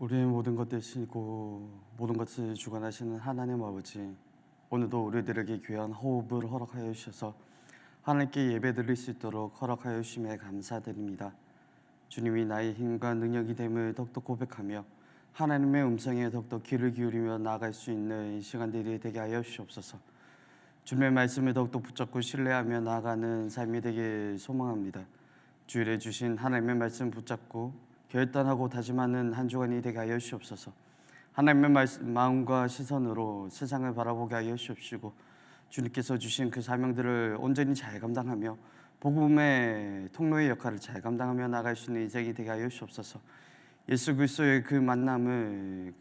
우리의 모든 것 되시고 모든 것을 주관하시는 하나님 아버지, 오늘도 우리들에게 귀한 호흡을 허락하여 주셔서 하나님께 예배드릴 수 있도록 허락하여 주심에 감사드립니다. 주님이 나의 힘과 능력이 됨을 더욱더 고백하며 하나님의 음성에 더욱더 귀를 기울이며 나아갈 수 있는 시간들이 되게 하여 주시옵소서. 주님의 말씀을 더욱더 붙잡고 신뢰하며 나아가는 삶이 되길 소망합니다. 주일에 주신 하나님의 말씀 붙잡고 결단하고 다짐하는 한 주간이 되게 하여 주시옵소서. 하나님의 마음과 시선으로 세상을 바라보게 하여 주시옵시고, 주님께서 주신 그 사명들을 온전히 잘 감당하며 복음의 통로의 역할을 잘 감당하며 나갈 수 있는 인생이 되게 하여 주시옵소서. 예수 그리스도의 그 만남을,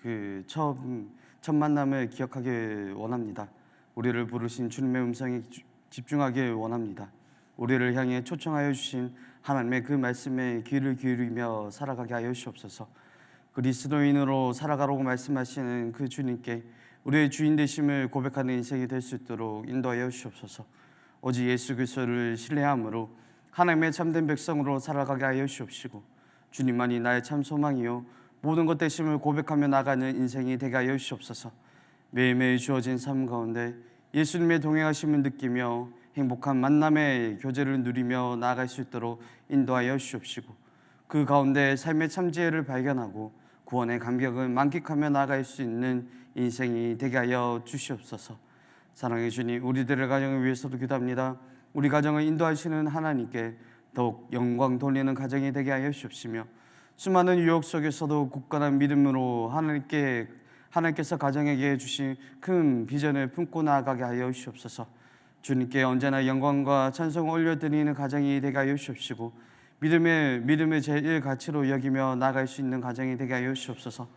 첫 만남을 기억하길 원합니다. 우리를 부르신 주님의 음성에 집중하길 원합니다. 우리를 향해 초청하여 주신 하나님의 그 말씀에 귀를 기울이며 살아가게 하여 주시옵소서. 그리스도인으로 살아가라고 말씀하시는 그 주님께 우리의 주인 되심을 고백하는 인생이 될 수 있도록 인도하여 주시옵소서. 오직 예수 그리스도를 신뢰함으로 하나님의 참된 백성으로 살아가게 하여 주시옵시고, 주님만이 나의 참 소망이요 모든 것 되심을 고백하며 나가는 인생이 되게 하여 주시옵소서. 매일매일 주어진 삶 가운데 예수님의 동행하심을 느끼며 행복한 만남의 교제를 누리며 나아갈 수 있도록 인도하여 주시옵시고, 그 가운데 삶의 참지혜를 발견하고 구원의 감격을 만끽하며 나아갈 수 있는 인생이 되게 하여 주시옵소서. 사랑해 주님, 우리들의 가정을 위해서도 기도합니다. 우리 가정을 인도하시는 하나님께 더욱 영광 돌리는 가정이 되게 하여 주시옵시며, 수많은 유혹 속에서도 굳건한 믿음으로 하나님께서 가정에게 주신 큰 비전을 품고 나아가게 하여 주시옵소서. 주님께 언제나 영광과 찬송을 올려드리는 가정이 되게 하여 주시옵시고, 믿음의 제일 가치로 여기며 나아갈 수 있는 가정이 되게 하여 주시옵소서.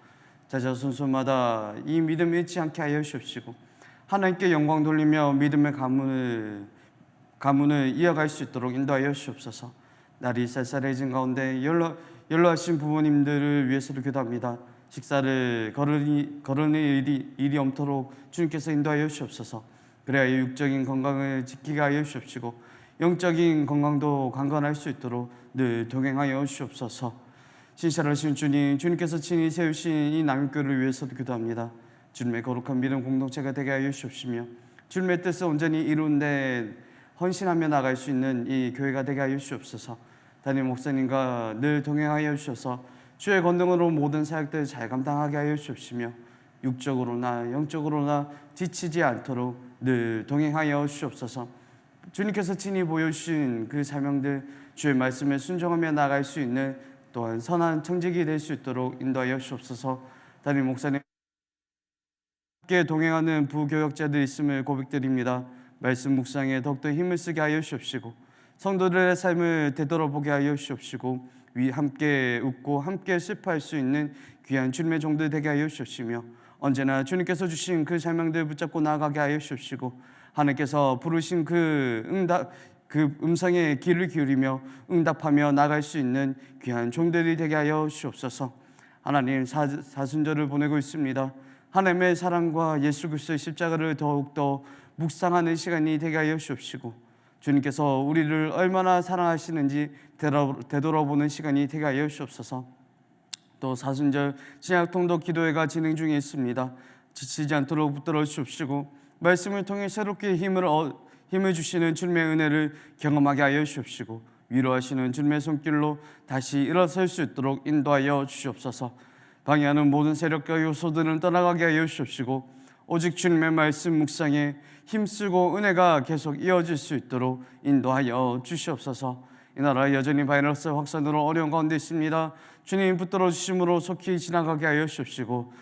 자자손손마다 이 믿음을 잃지 않게 하여 주시옵시고, 하나님께 영광 돌리며 믿음의 가문을 이어갈 수 있도록 인도하여 주시옵소서. 날이 쌀쌀해진 가운데 연로하신 부모님들을 위해서도 기도합니다. 식사를 거르는 일이 없도록 주님께서 인도하여 주시옵소서. 그래야 육적인 건강을 지키게 하여 주시옵시고, 영적인 건강도 강건할 수 있도록 늘 동행하여 주시옵소서. 신실하신 주님께서 친히 세우신 이 남교를 위해서도 기도합니다. 주님의 거룩한 믿음 공동체가 되게 하여 주시옵시며, 주님의 뜻을 온전히 이루는데 헌신하며 나갈 수 있는 이 교회가 되게 하여 주시옵소서. 담임 목사님과 늘 동행하여 주셔서 주의 권능으로 모든 사역들을 잘 감당하게 하여 주시옵시며, 육적으로나 영적으로나 지치지 않도록 늘 동행하여 주시옵소서. 주님께서 친히 보여주신 그 사명들, 주의 말씀에 순종하며 나아갈 수 있는 또한 선한 청직이 될 수 있도록 인도하여 주옵소서. 담임 목사님 함께 동행하는 부교역자들 있음을 고백드립니다. 말씀 묵상에 더욱더 힘을 쓰게 하여 주옵시고, 성도들의 삶을 되돌아보게 하여 주옵시고, 함께 웃고 함께 슬퍼할 수 있는 귀한 주님의 종들 되게 하여 주옵시며, 언제나 주님께서 주신 그 사명들 붙잡고 나아가게 하여 주옵시고, 하나님께서 부르신 그 음성에 귀를 기울이며 응답하며 나아갈 수 있는 귀한 종들이 되게 하여 주옵소서. 하나님, 사순절을 보내고 있습니다. 하나님의 사랑과 예수 그리스도의 십자가를 더욱더 묵상하는 시간이 되게 하여 주옵시고, 주님께서 우리를 얼마나 사랑하시는지 되돌아보는 시간이 되게 하여 주옵소서. 또 사순절 신약통독 기도회가 진행 중에 있습니다. 지치지 않도록 붙들어 주옵시고, 말씀을 통해 새롭게 힘을 주시는 주님의 은혜를 경험하게 하여 주옵시고, 위로하시는 주님의 손길로 다시 일어설 수 있도록 인도하여 주시옵소서. 방해하는 모든 세력과 요소들은 떠나가게 하여 주옵시고, 오직 주님의 말씀 묵상에 힘쓰고 은혜가 계속 이어질 수 있도록 인도하여 주시옵소서. 이 나라 여전히 바이러스 확산으로 어려운 가운데 있습니다. 주님 붙들어 주심으로 속히 지나가게 하여 주옵시고,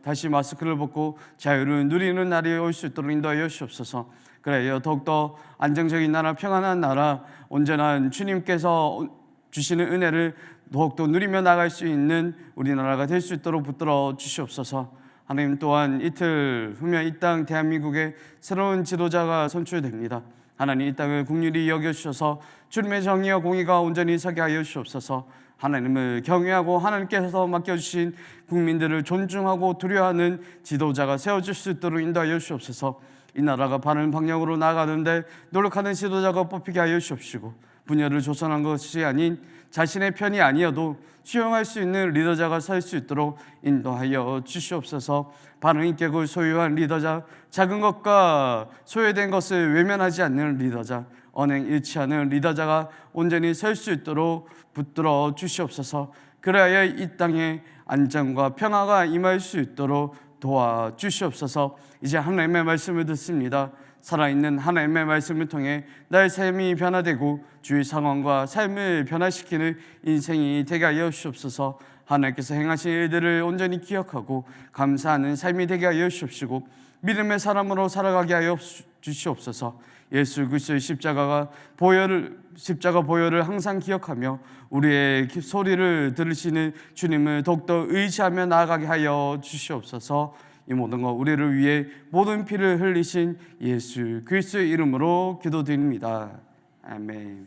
다시 마스크를 벗고 자유를 누리는 날이 올 수 있도록 인도하여 주옵소서. 그래요, 더욱더 안정적인 나라, 평안한 나라, 온전한 주님께서 주시는 은혜를 더욱더 누리며 나갈 수 있는 우리나라가 될 수 있도록 붙들어 주시옵소서. 하나님, 또한 이틀 후면 이 땅 대한민국에 새로운 지도자가 선출됩니다. 하나님, 이 땅을 긍휼히 여겨주셔서 주님의 정의와 공의가 온전히 서게 하여 주옵소서. 하나님을 경외하고 하나님께서 맡겨주신 국민들을 존중하고 두려워하는 지도자가 세워질 수 있도록 인도하여 주옵소서. 이 나라가 바른 방향으로 나아가는데 노력하는 지도자가 뽑히게 하여 주옵시고, 분열을 조성한 것이 아닌 자신의 편이 아니어도 수용할 수 있는 리더자가 설 수 있도록 인도하여 주시옵소서. 바른 인격을 소유한 리더자, 작은 것과 소외된 것을 외면하지 않는 리더자, 언행 일치하는 리더자가 온전히 설 수 있도록 붙들어 주시옵소서. 그래야 이 땅에 안정과 평화가 임할 수 있도록 도와주시옵소서. 이제 하나님의 말씀을 듣습니다. 살아있는 하나님의 말씀을 통해 나의 삶이 변화되고 주위 상황과 삶을 변화시키는 인생이 되게 하여 주시옵소서. 하나님께서 행하신 일들을 온전히 기억하고 감사하는 삶이 되게 하여 주시옵시고 믿음의 사람으로 살아가게 하여 주시옵소서. 예수 그리스도의 십자가 보혈을 항상 기억하며 우리의 소리를 들으시는 주님을 더욱더 의지하며 나아가게 하여 주시옵소서. 이 모든 것 우리를 위해 모든 피를 흘리신 예수 그리스도의 이름으로 기도드립니다. 아멘.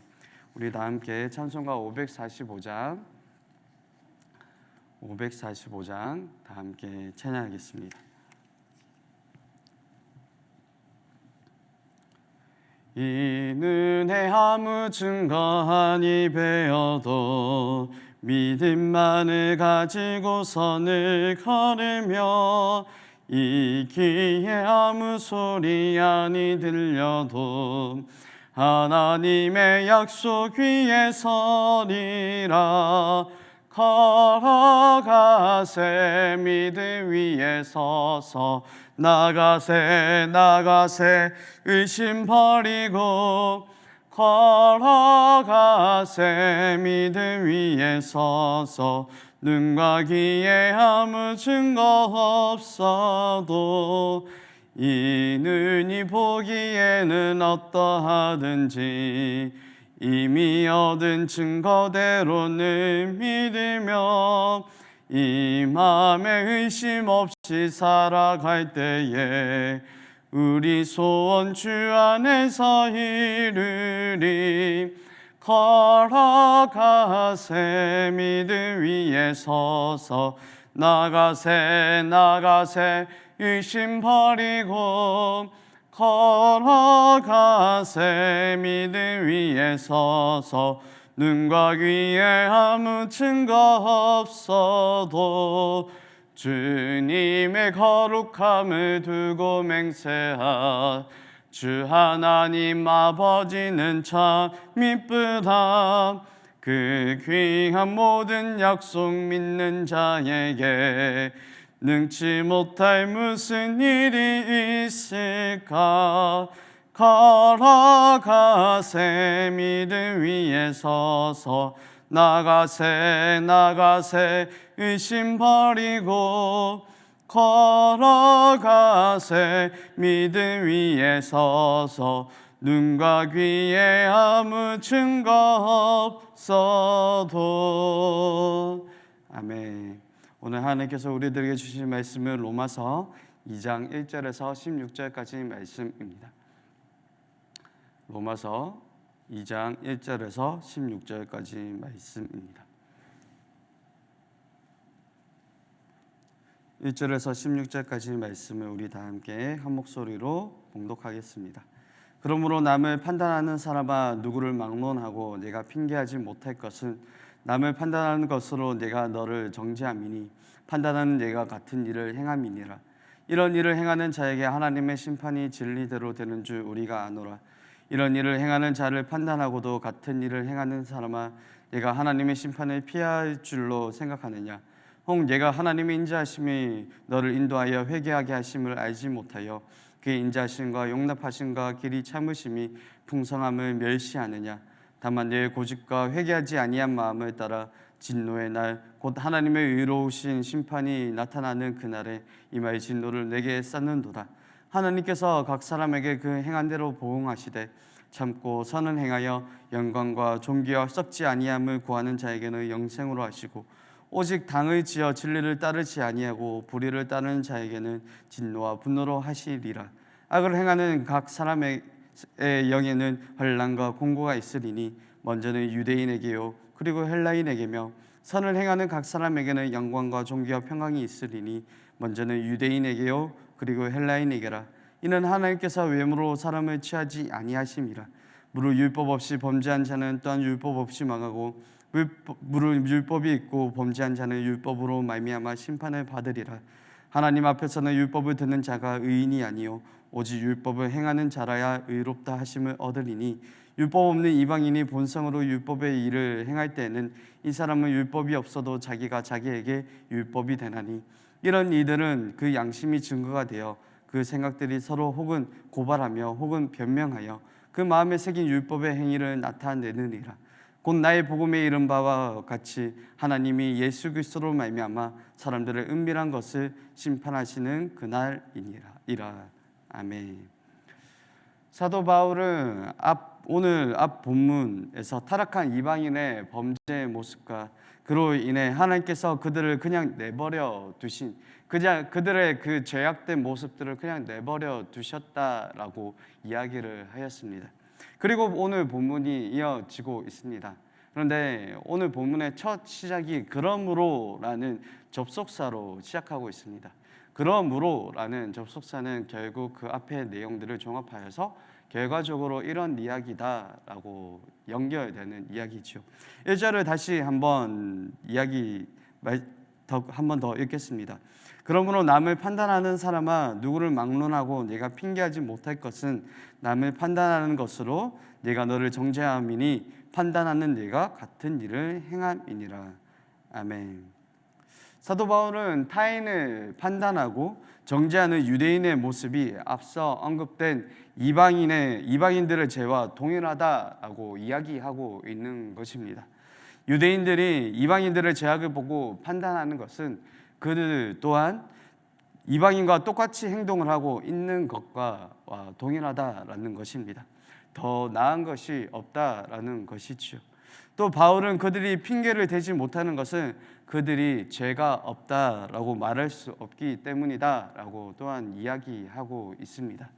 우리 다 함께 찬송가 545장 다 함께 찬양하겠습니다. 이는 아무 증거하니 배어도 믿음만을 가지고 선을 걸으며 이기에 아무 소리 아니 들려도 하나님의 약속 위에 서리라. 걸어가세 믿음 위에 서서 나가세 의심 버리고 걸어가세 믿음 위에 서서 눈과 귀에 아무 증거 없어도 이 눈이 보기에는 어떠하든지 이미 얻은 증거대로는 믿으며 이 맘에 의심 없이 살아갈 때에 우리 소원 주 안에서 이루리. 걸어가세 믿음 위에 서서 나가세 의심 버리고 걸어가세 믿음 위에 서서 눈과 귀에 아무 증거 없어도 주님의 거룩함을 두고 맹세하. 주 하나님 아버지는 참 이쁘다. 그 귀한 모든 약속 믿는 자에게 능치 못할 무슨 일이 있을까. 걸어가세 믿음 위에 서서 나가세 의심 버리고 걸어가세 믿음 위에 서서 눈과 귀에 아무 증거 없어도. 아멘. 오늘 하나님께서 우리들에게 주신 말씀은 로마서 2장 1절에서 16절까지 말씀입니다. 로마서 2장 1절에서 16절까지 말씀입니다. 1절에서 16절까지 말씀을 우리 다 함께 한 목소리로 봉독하겠습니다. 그러므로 남을 판단하는 사람아, 누구를 막론하고 내가 핑계하지 못할 것은 남을 판단하는 것으로 내가 너를 정죄함이니 판단하는 내가 같은 일을 행함이니라. 이런 일을 행하는 자에게 하나님의 심판이 진리대로 되는 줄 우리가 아노라. 이런 일을 행하는 자를 판단하고도 같은 일을 행하는 사람아, 내가 하나님의 심판을 피할 줄로 생각하느냐? 혹 내가 하나님의 인자하심이 너를 인도하여 회개하게 하심을 알지 못하여 그의 인자하심과 용납하심과 길이 참으심이 풍성함을 멸시하느냐? 다만 내 고집과 회개하지 아니한 마음을 따라 진노의 날 곧 하나님의 의로우신 심판이 나타나는 그날에 이마의 진노를 내게 쌓는도다. 하나님께서 각 사람에게 그 행한 대로 보응하시되 참고 선을 행하여 영광과 존귀와 썩지 아니함을 구하는 자에게는 영생으로 하시고 오직 당을 지어 진리를 따르지 아니하고 불의를 따르는 자에게는 진노와 분노로 하시리라. 악을 행하는 각 사람의 영에는 환난과 공고가 있으리니 먼저는 유대인에게요 그리고 헬라인에게며 선을 행하는 각 사람에게는 영광과 존귀와 평강이 있으리니 먼저는 유대인에게요 그리고 헬라인에게라. 이는 하나님께서 외모로 사람을 취하지 아니하심이라. 무릇 율법 없이 범죄한 자는 또한 율법 없이 망하고 무릇 율법이 있고 범죄한 자는 율법으로 말미암아 심판을 받으리라. 하나님 앞에서는 율법을 듣는 자가 의인이 아니요 오직 율법을 행하는 자라야 의롭다 하심을 얻으리니 율법 없는 이방인이 본성으로 율법의 일을 행할 때에는 이 사람은 율법이 없어도 자기가 자기에게 율법이 되나니 이런 이들은 그 양심이 증거가 되어 그 생각들이 서로 혹은 고발하며 혹은 변명하여 그 마음에 새긴 율법의 행위를 나타내느니라. 곧 나의 복음에 이른 바와 같이 하나님이 예수 그리스도로 말미암아 사람들의 은밀한 것을 심판하시는 그날이니라. 아멘. 사도 바울은 오늘 앞 본문에서 타락한 이방인의 범죄의 모습과 그로 인해 하나님께서 그들을 그냥 내버려 두신 그들의 그 죄악된 모습들을 그냥 내버려 두셨다라고 이야기를 하였습니다. 그리고 오늘 본문이 이어지고 있습니다. 그런데 오늘 본문의 첫 시작이 그러므로라는 접속사로 시작하고 있습니다. 그러므로라는 접속사는 결국 그 앞의 내용들을 종합하여서 결과적으로 이런 이야기다라고 연결되는 이야기죠. 1절을 다시 한번 한 번 더 읽겠습니다. 그러므로 남을 판단하는 사람아 누구를 막론하고 네가 핑계하지 못할 것은 남을 판단하는 것으로 네가 너를 정죄함이니 판단하는 네가 같은 일을 행함이니라. 아멘. 사도 바울은 타인을 판단하고 정죄하는 유대인의 모습이 앞서 언급된 이방인들의 죄와 동일하다라고 이야기하고 있는 것입니다. 유대인들이 이방인들의 죄악을 보고 판단하는 것은 그들 또한 이방인과 똑같이 행동을 하고 있는 것과 동일하다라는 것입니다. 더 나은 것이 없다라는 것이죠. 또 바울은 그들이 핑계를 대지 못하는 것은 그들이 죄가 없다라고 말할 수 없기 때문이다라고 또한 이야기하고 있습니다.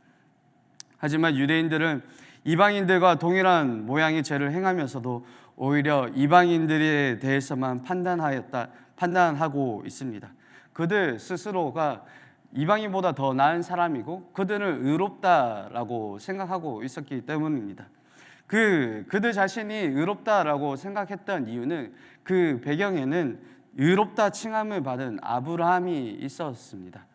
하지만 유대인들은 이방인들과 동일한 모양의 죄를 행하면서도 오히려 이방인들에 대해서만 판단하고 있습니다. 그들 스스로가 이방인보다 더 나은 사람이고 그들은 의롭다라고 생각하고 있었기 때문입니다. 그들 자신이 의롭다라고 생각했던 이유는 그 배경에는 의롭다 칭함을 받은 아브라함이 있었습니다.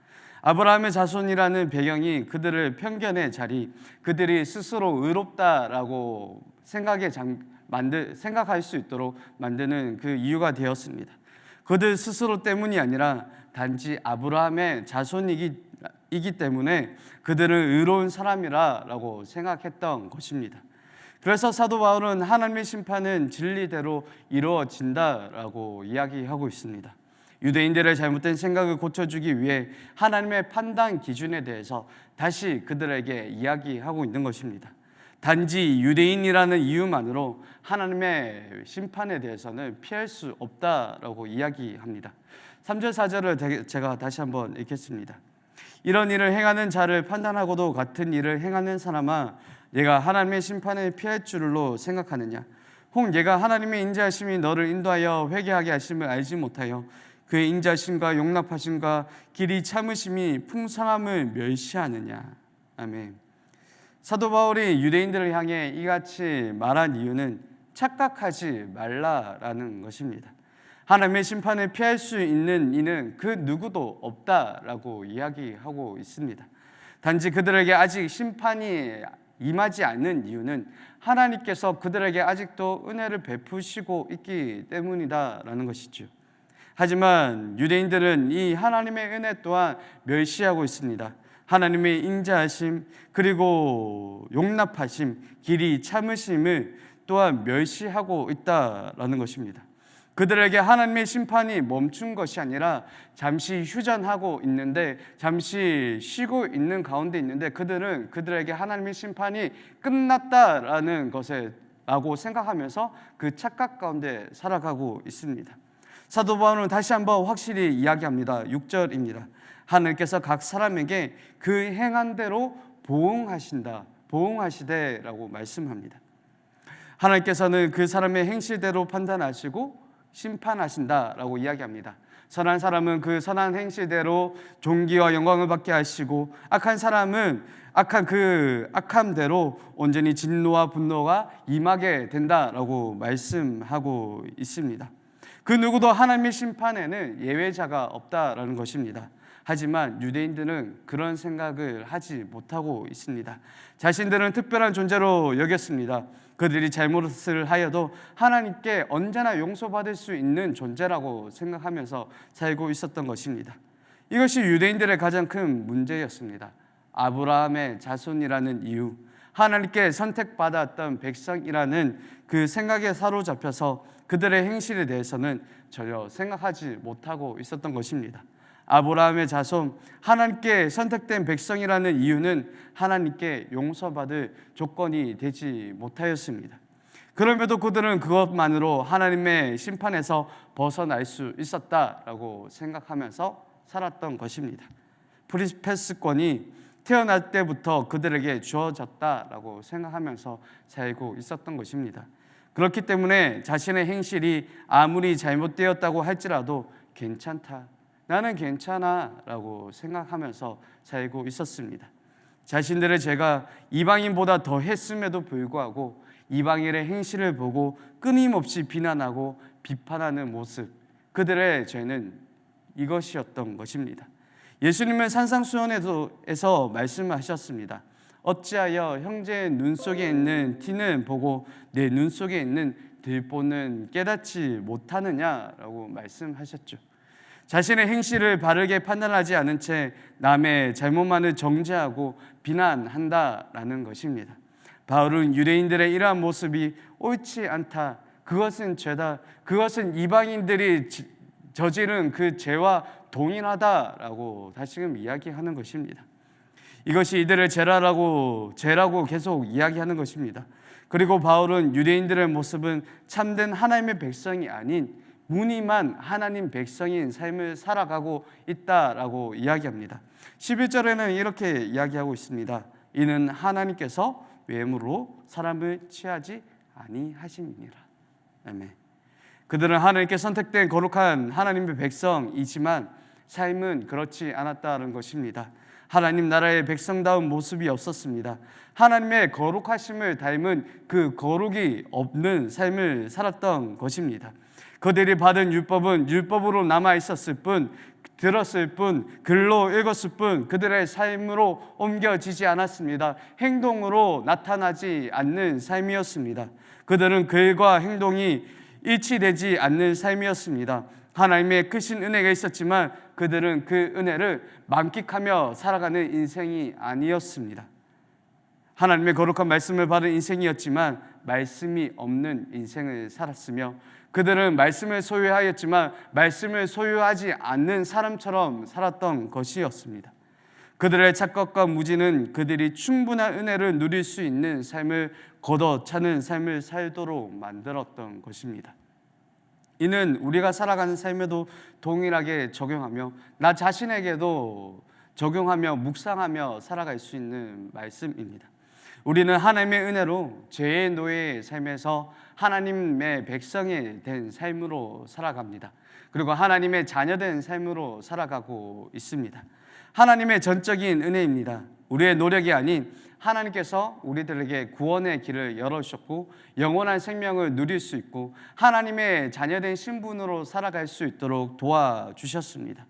아브라함의 자손이라는 배경이 그들을 편견의 자리, 그들이 스스로 의롭다라고 생각할 수 있도록 만드는 그 이유가 되었습니다. 그들 스스로 때문이 아니라 단지 아브라함의 자손이기 때문에 그들은 의로운 사람이라고 생각했던 것입니다. 그래서 사도 바울은 하나님의 심판은 진리대로 이루어진다라고 이야기하고 있습니다. 유대인들의 잘못된 생각을 고쳐주기 위해 하나님의 판단 기준에 대해서 다시 그들에게 이야기하고 있는 것입니다. 단지 유대인이라는 이유만으로 하나님의 심판에 대해서는 피할 수 없다라고 이야기합니다. 3절 4절을 제가 다시 한번 읽겠습니다. 이런 일을 행하는 자를 판단하고도 같은 일을 행하는 사람아 얘가 하나님의 심판을 피할 줄로 생각하느냐? 혹 얘가 하나님의 인자하심이 너를 인도하여 회개하게 하심을 알지 못하여 그의 인자하심과 용납하심과 길이 참으심이 풍성함을 멸시하느냐? 아멘. 사도 바울이 유대인들을 향해 이같이 말한 이유는 착각하지 말라라는 것입니다. 하나님의 심판을 피할 수 있는 이는 그 누구도 없다라고 이야기하고 있습니다. 단지 그들에게 아직 심판이 임하지 않는 이유는 하나님께서 그들에게 아직도 은혜를 베푸시고 있기 때문이다라는 것이죠. 하지만 유대인들은 이 하나님의 은혜 또한 멸시하고 있습니다. 하나님의 인자하심 그리고 용납하심, 길이 참으심을 또한 멸시하고 있다라는 것입니다. 그들에게 하나님의 심판이 멈춘 것이 아니라 잠시 휴전하고 있는데 잠시 쉬고 있는 가운데 있는데 그들에게 하나님의 심판이 끝났다라는 것이라고 생각하면서 그 착각 가운데 살아가고 있습니다. 사도 바울은 다시 한번 확실히 이야기합니다. 6절입니다. 하늘께서 각 사람에게 그 행한 대로 보응하시되라고 말씀합니다. 하나님께서는 그 사람의 행실대로 판단하시고 심판하신다라고 이야기합니다. 선한 사람은 그 선한 행실대로 존귀와 영광을 받게 하시고, 악한 사람은 악한 그 악함대로 온전히 진노와 분노가 임하게 된다라고 말씀하고 있습니다. 그 누구도 하나님의 심판에는 예외자가 없다라는 것입니다. 하지만 유대인들은 그런 생각을 하지 못하고 있습니다. 자신들은 특별한 존재로 여겼습니다. 그들이 잘못을 하여도 하나님께 언제나 용서받을 수 있는 존재라고 생각하면서 살고 있었던 것입니다. 이것이 유대인들의 가장 큰 문제였습니다. 아브라함의 자손이라는 이유, 하나님께 선택받았던 백성이라는 그 생각에 사로잡혀서 그들의 행실에 대해서는 전혀 생각하지 못하고 있었던 것입니다. 아브라함의 자손, 하나님께 선택된 백성이라는 이유는 하나님께 용서받을 조건이 되지 못하였습니다. 그럼에도 그들은 그것만으로 하나님의 심판에서 벗어날 수 있었다라고 생각하면서 살았던 것입니다. 프리패스권이 태어날 때부터 그들에게 주어졌다라고 생각하면서 살고 있었던 것입니다. 그렇기 때문에 자신의 행실이 아무리 잘못되었다고 할지라도 괜찮다, 나는 괜찮아 라고 생각하면서 살고 있었습니다. 자신들의 죄가 이방인보다 더 했음에도 불구하고 이방인의 행실을 보고 끊임없이 비난하고 비판하는 모습, 그들의 죄는 이것이었던 것입니다. 예수님은 산상수훈에서 말씀하셨습니다. 어찌하여 형제의 눈 속에 있는 티는 보고 내 눈 속에 있는 들보는 깨닫지 못하느냐라고 말씀하셨죠. 자신의 행실을 바르게 판단하지 않은 채 남의 잘못만을 정죄하고 비난한다라는 것입니다. 바울은 유대인들의 이러한 모습이 옳지 않다, 그것은 죄다, 그것은 이방인들이 저지른 그 죄와 동일하다라고 다시금 이야기하는 것입니다. 이것이 이들의 죄라고 계속 이야기하는 것입니다. 그리고 바울은 유대인들의 모습은 참된 하나님의 백성이 아닌 무늬만 하나님 백성인 삶을 살아가고 있다라고 이야기합니다. 11절에는 이렇게 이야기하고 있습니다. 이는 하나님께서 외모로 사람을 취하지 아니하심이니라. 아멘. 그들은 하나님께 선택된 거룩한 하나님의 백성이지만 삶은 그렇지 않았다는 것입니다. 하나님 나라의 백성다운 모습이 없었습니다. 하나님의 거룩하심을 닮은 그 거룩이 없는 삶을 살았던 것입니다. 그들이 받은 율법은 율법으로 남아 있었을 뿐, 들었을 뿐, 글로 읽었을 뿐, 그들의 삶으로 옮겨지지 않았습니다. 행동으로 나타나지 않는 삶이었습니다. 그들은 글과 행동이 일치되지 않는 삶이었습니다. 하나님의 크신 은혜가 있었지만 그들은 그 은혜를 만끽하며 살아가는 인생이 아니었습니다. 하나님의 거룩한 말씀을 받은 인생이었지만 말씀이 없는 인생을 살았으며, 그들은 말씀을 소유하였지만 말씀을 소유하지 않는 사람처럼 살았던 것이었습니다. 그들의 착각과 무지는 그들이 충분한 은혜를 누릴 수 있는 삶을 걷어차는 삶을 살도록 만들었던 것입니다. 이는 우리가 살아가는 삶에도 동일하게 적용하며 나 자신에게도 적용하며 묵상하며 살아갈 수 있는 말씀입니다. 우리는 하나님의 은혜로 죄의 노예의 삶에서 하나님의 백성이 된 삶으로 살아갑니다. 그리고 하나님의 자녀된 삶으로 살아가고 있습니다. 하나님의 전적인 은혜입니다. 우리의 노력이 아닌 하나님께서 우리들에게 구원의 길을 열어주셨고 영원한 생명을 누릴 수 있고 하나님의 자녀된 신분으로 살아갈 수 있도록 도와주셨습니다.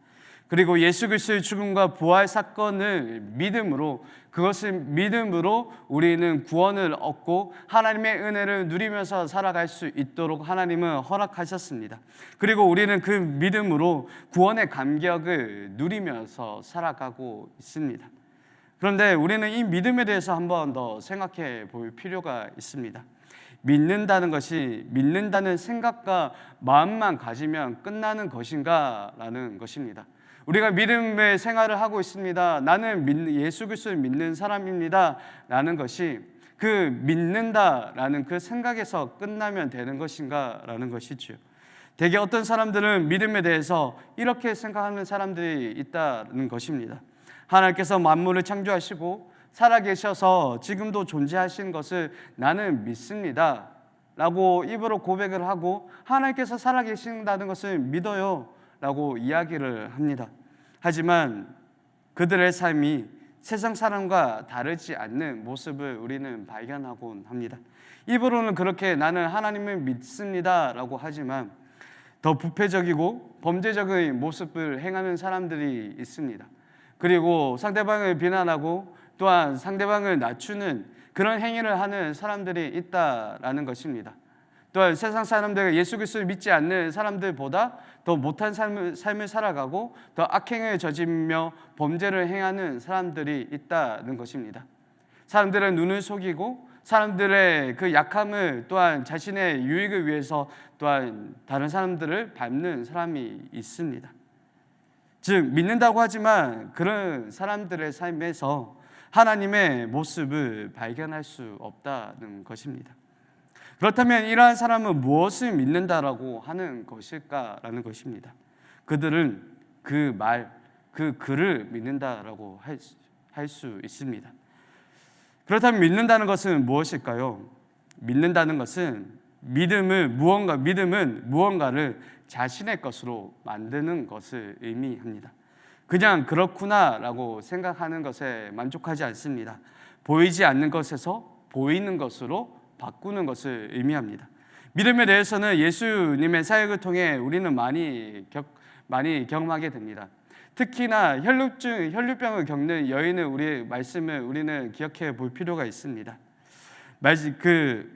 그리고 예수 그리스도의 죽음과 부활 사건을 믿음으로, 그것을 믿음으로 우리는 구원을 얻고 하나님의 은혜를 누리면서 살아갈 수 있도록 하나님은 허락하셨습니다. 그리고 우리는 그 믿음으로 구원의 감격을 누리면서 살아가고 있습니다. 그런데 우리는 이 믿음에 대해서 한 번 더 생각해 볼 필요가 있습니다. 믿는다는 것이 믿는다는 생각과 마음만 가지면 끝나는 것인가 라는 것입니다. 우리가 믿음의 생활을 하고 있습니다. 나는 예수 그리스도를 믿는 사람입니다 라는 것이 그 믿는다라는 그 생각에서 끝나면 되는 것인가 라는 것이죠. 대개 어떤 사람들은 믿음에 대해서 이렇게 생각하는 사람들이 있다는 것입니다. 하나님께서 만물을 창조하시고 살아계셔서 지금도 존재하신 것을 나는 믿습니다 라고 입으로 고백을 하고 하나님께서 살아계신다는 것을 믿어요 라고 이야기를 합니다. 하지만 그들의 삶이 세상 사람과 다르지 않는 모습을 우리는 발견하곤 합니다. 입으로는 그렇게 나는 하나님을 믿습니다 라고 하지만 더 부패적이고 범죄적인 모습을 행하는 사람들이 있습니다. 그리고 상대방을 비난하고 또한 상대방을 낮추는 그런 행위를 하는 사람들이 있다라는 것입니다. 또한 세상 사람들, 예수 그리스도를 믿지 않는 사람들보다 더 못한 삶을 살아가고 더 악행을 저지르며 범죄를 행하는 사람들이 있다는 것입니다. 사람들의 눈을 속이고 사람들의 그 약함을 또한 자신의 유익을 위해서 또한 다른 사람들을 밟는 사람이 있습니다. 즉 믿는다고 하지만 그런 사람들의 삶에서 하나님의 모습을 발견할 수 없다는 것입니다. 그렇다면 이러한 사람은 무엇을 믿는다라고 하는 것일까라는 것입니다. 그들은 그 말, 그 글을 믿는다라고 할 수 있습니다. 그렇다면 믿는다는 것은 무엇일까요? 믿는다는 것은 믿음은 무언가를 자신의 것으로 만드는 것을 의미합니다. 그냥 그렇구나라고 생각하는 것에 만족하지 않습니다. 보이지 않는 것에서 보이는 것으로 바꾸는 것을 의미합니다. 믿음에 대해서는 예수님의 사역을 통해 우리는 많이 경험하게 됩니다. 특히나 혈루병을 겪는 여인의 우리의 말씀을 우리는 기억해 볼 필요가 있습니다. 그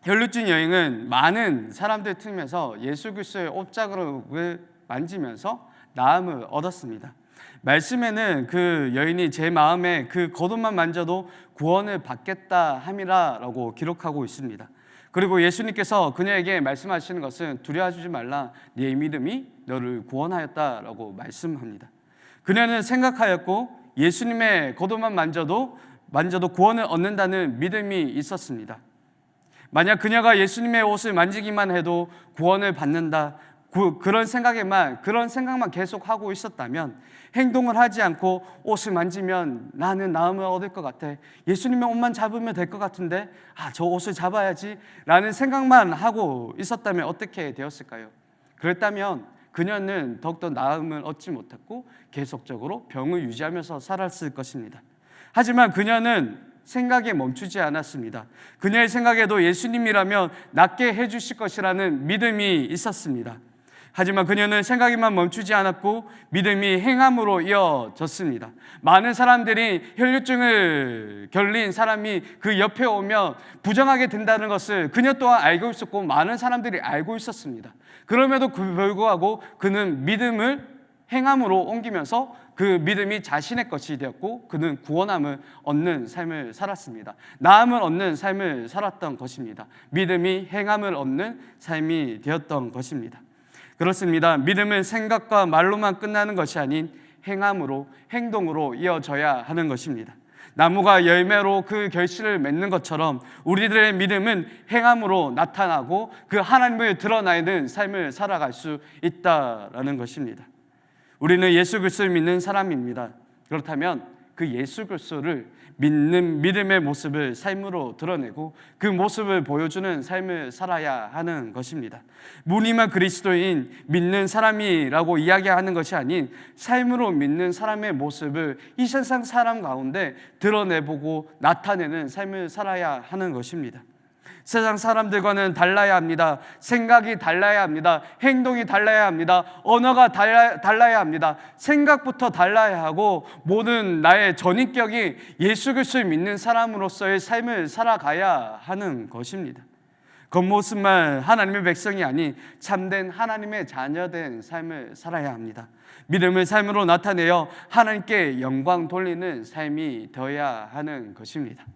혈루증 여인은 많은 사람들 틈에서 예수 그리스도의 옷자락을 만지면서 나음을 얻었습니다. 말씀에는 그 여인이 제 마음에 그 겉옷만 만져도 구원을 받겠다 함이라라고 기록하고 있습니다. 그리고 예수님께서 그녀에게 말씀하시는 것은 두려워하지 말라, 네 믿음이 너를 구원하였다라고 말씀합니다. 그녀는 생각하였고 예수님의 겉옷만 만져도 구원을 얻는다는 믿음이 있었습니다. 만약 그녀가 예수님의 옷을 만지기만 해도 구원을 받는다, 그런 생각만 계속하고 있었다면 행동을 하지 않고 옷을 만지면 나는 나음을 얻을 것 같아, 예수님의 옷만 잡으면 될 것 같은데 저 옷을 잡아야지 라는 생각만 하고 있었다면 어떻게 되었을까요? 그랬다면 그녀는 더욱더 나음을 얻지 못했고 계속적으로 병을 유지하면서 살았을 것입니다. 하지만 그녀는 생각에 멈추지 않았습니다. 그녀의 생각에도 예수님이라면 낫게 해주실 것이라는 믿음이 있었습니다. 하지만 그녀는 생각에만 멈추지 않았고 믿음이 행함으로 이어졌습니다. 많은 사람들이 혈루증을 결린 사람이 그 옆에 오면 부정하게 된다는 것을 그녀 또한 알고 있었고 많은 사람들이 알고 있었습니다. 그럼에도 불구하고 그는 믿음을 행함으로 옮기면서 그 믿음이 자신의 것이 되었고 그는 구원함을 얻는 삶을 살았습니다. 나음을 얻는 삶을 살았던 것입니다. 믿음이 행함을 얻는 삶이 되었던 것입니다. 그렇습니다. 믿음은 생각과 말로만 끝나는 것이 아닌 행함으로, 행동으로 이어져야 하는 것입니다. 나무가 열매로 그 결실을 맺는 것처럼 우리들의 믿음은 행함으로 나타나고 그 하나님을 드러내는 삶을 살아갈 수 있다라는 것입니다. 우리는 예수 그리스도를 믿는 사람입니다. 그렇다면 그 예수 그리스도를 믿는 믿음의 모습을 삶으로 드러내고 그 모습을 보여주는 삶을 살아야 하는 것입니다. 무늬만 그리스도인 믿는 사람이라고 이야기하는 것이 아닌 삶으로 믿는 사람의 모습을 이 세상 사람 가운데 드러내보고 나타내는 삶을 살아야 하는 것입니다. 세상 사람들과는 달라야 합니다. 생각이 달라야 합니다. 행동이 달라야 합니다. 언어가 달라야 합니다. 생각부터 달라야 하고 모든 나의 전인격이 예수 그리스도를 믿는 사람으로서의 삶을 살아가야 하는 것입니다. 겉모습만 하나님의 백성이 아닌 참된 하나님의 자녀된 삶을 살아야 합니다. 믿음을 삶으로 나타내어 하나님께 영광 돌리는 삶이 되어야 하는 것입니다.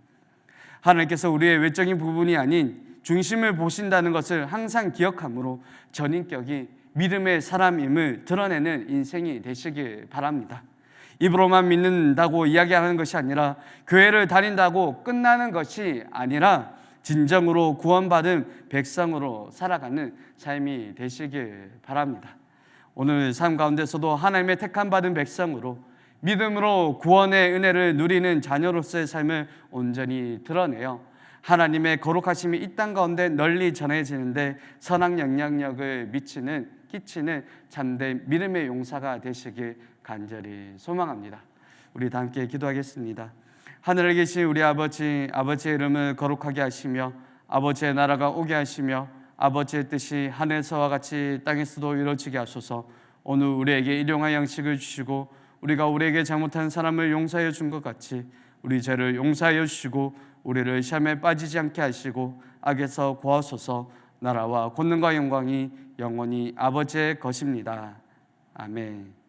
하나님께서 우리의 외적인 부분이 아닌 중심을 보신다는 것을 항상 기억함으로 전인격이 믿음의 사람임을 드러내는 인생이 되시길 바랍니다. 입으로만 믿는다고 이야기하는 것이 아니라 교회를 다닌다고 끝나는 것이 아니라 진정으로 구원받은 백성으로 살아가는 삶이 되시길 바랍니다. 오늘 삶 가운데서도 하나님의 택함 받은 백성으로 믿음으로 구원의 은혜를 누리는 자녀로서의 삶을 온전히 드러내어 하나님의 거룩하심이 이 땅 가운데 널리 전해지는데 선한 영향력을 미치는 끼치는 참된 믿음의 용사가 되시길 간절히 소망합니다. 우리 다 함께 기도하겠습니다. 하늘에 계신 우리 아버지, 아버지의 이름을 거룩하게 하시며 아버지의 나라가 오게 하시며 아버지의 뜻이 하늘에서와 같이 땅에서도 이루어지게 하소서. 오늘 우리에게 일용할 양식을 주시고 우리가 우리에게 잘못한 사람을 용서하여 준 것 같이 우리 죄를 용서하여 주시고 우리를 시험에 빠지지 않게 하시고 악에서 구하소서. 나라와 권능과 영광이 영원히 아버지의 것입니다. 아멘.